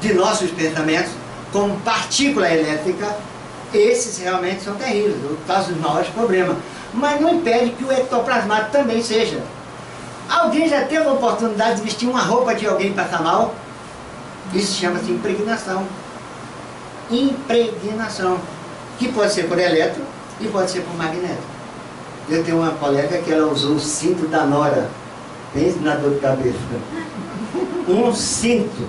de nossos pensamentos, como partícula elétrica, esses realmente são terríveis, causam os maiores problemas. Mas não impede que o ectoplasmático também seja. Alguém já teve a oportunidade de vestir uma roupa de alguém para passar mal? Isso chama-se impregnação. Impregnação. Que pode ser por elétron e pode ser por magnético. Eu tenho uma colega que ela usou o cinto da nora. Pense na dor de cabeça. Um cinto.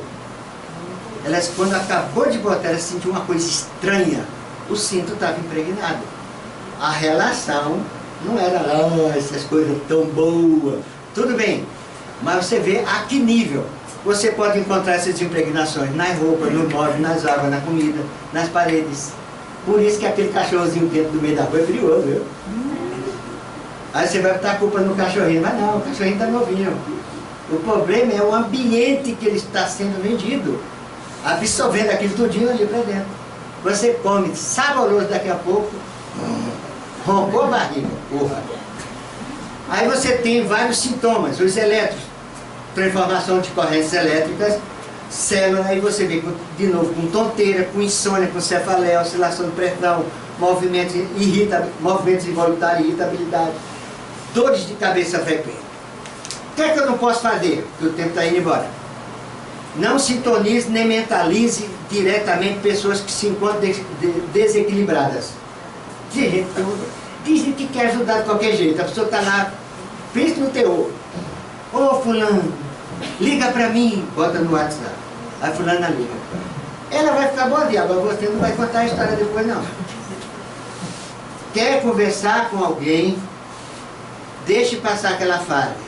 Ela, quando acabou de botar, ela sentiu uma coisa estranha. O cinto estava impregnado. A relação não era lá, essas coisas tão boas. Tudo bem, mas você vê a que nível você pode encontrar essas impregnações nas roupas, no móvel, nas águas, na comida, nas paredes. Por isso que aquele cachorrozinho dentro do meio da rua é perigoso, viu? Aí você vai botar a culpa no cachorrinho, mas não, o cachorrinho está novinho. O problema é o ambiente que ele está sendo vendido, absorvendo aquilo tudinho ali para dentro. Você come saboroso, daqui a pouco, roncou a barriga, porra. Aí você tem vários sintomas, os elétrons, transformação de correntes elétricas, célula, aí você vem de novo com tonteira, com insônia, com cefaleia, oscilação de pressão, movimentos involuntários, irritabilidade, dores de cabeça frequentes. O que é que eu não posso fazer? Porque o tempo está indo embora. Não sintonize nem mentalize diretamente pessoas que se encontram desequilibradas. Tem gente que quer ajudar de qualquer jeito. A pessoa está lá, pensa no teor. Ô fulano, liga para mim, bota no WhatsApp. Aí fulana liga. Ela vai ficar boa, diabo, você não vai contar a história depois não. Quer conversar com alguém, deixe passar aquela fase.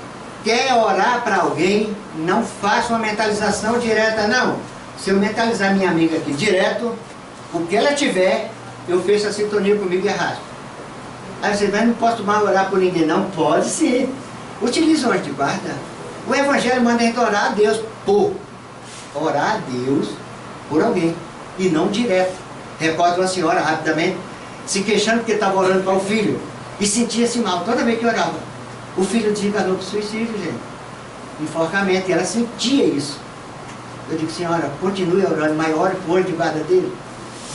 Quer orar para alguém, não faça uma mentalização direta, não. Se eu mentalizar minha amiga aqui direto, o que ela tiver, eu fecho a sintonia comigo e arrasto. Aí você vai, não posso mais orar por ninguém, não? Pode sim. Utilize o anjo de guarda. O Evangelho manda a gente orar a Deus por. Orar a Deus por alguém, e não direto. Recordo uma senhora, rapidamente, se queixando porque estava orando para o filho, e sentia-se mal toda vez que orava. O filho desencarnou por suicídio, gente. Enforcamento, e ela sentia isso. Eu digo, senhora, continue orando, mas ore por de guarda dele.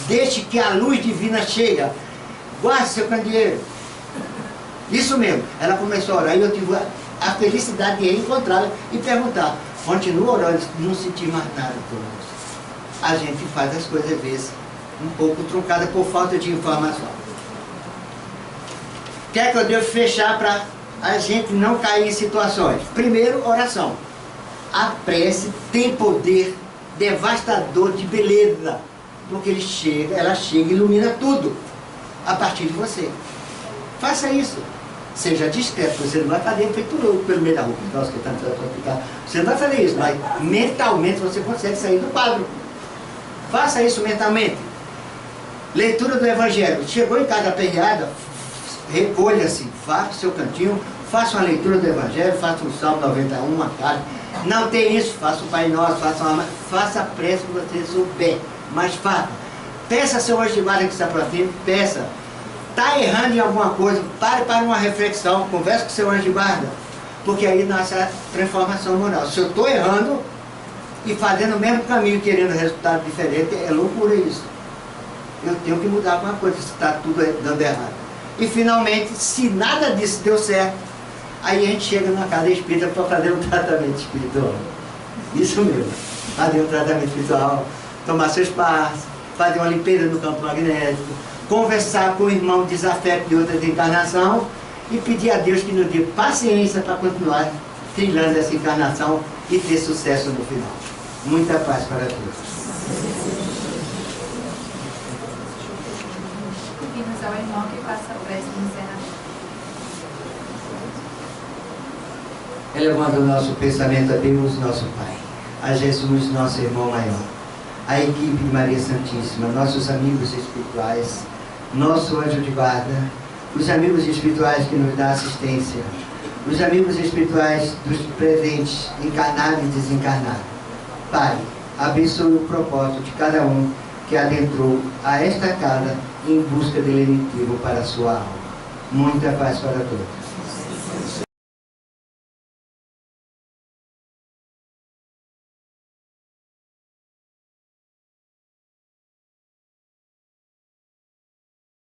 Deixe que a luz divina chegue. Guarde seu candeeiro. Isso mesmo. Ela começou a orar, e eu tive a felicidade de reencontrá-la e perguntar, continua orando, não senti mais nada por você. A gente faz as coisas às vezes um pouco truncada por falta de informação. Quer que eu devo fechar para a gente não cair em situações? Primeiro, oração. A prece tem poder devastador de beleza, porque ela chega e ilumina tudo a partir de você. Faça isso. Seja discreto, você não vai fazer feito louco pelo meio da rua. Nossa, que tá. Você não vai fazer isso, mas mentalmente você consegue sair do quadro. Faça isso mentalmente. Leitura do Evangelho. Chegou em casa aperreada, recolha-se, faça o seu cantinho, faça uma leitura do Evangelho, faça um Salmo 91, uma carta. Não tem isso, faça o Pai Nosso, faça a prece que você souber, mas faça. Peça seu anjo de guarda que se aproxime, peça. Está errando em alguma coisa, pare para uma reflexão, converse com seu anjo de guarda, porque aí nasce a transformação moral. Se eu estou errando e fazendo o mesmo caminho, querendo resultado diferente, é loucura isso. Eu tenho que mudar alguma coisa se está tudo dando errado. E finalmente, se nada disso deu certo, aí a gente chega na casa espírita para fazer um tratamento espiritual. Isso mesmo, fazer um tratamento espiritual, tomar seus passos, fazer uma limpeza no campo magnético, conversar com o irmão desafeto de outra encarnação e pedir a Deus que nos dê paciência para continuar trilhando essa encarnação e ter sucesso no final. Muita paz para todos. Pedimos ao irmão que faça a prece de encerramento. Elevando o nosso pensamento a Deus, nosso Pai, a Jesus, nosso irmão maior, a equipe de Maria Santíssima, nossos amigos espirituais, nosso anjo de guarda, os amigos espirituais que nos dão assistência, os amigos espirituais dos presentes, encarnados e desencarnados. Pai, abençoe o propósito de cada um que adentrou a esta casa em busca de lenitivo para a sua alma. Muita paz para todos.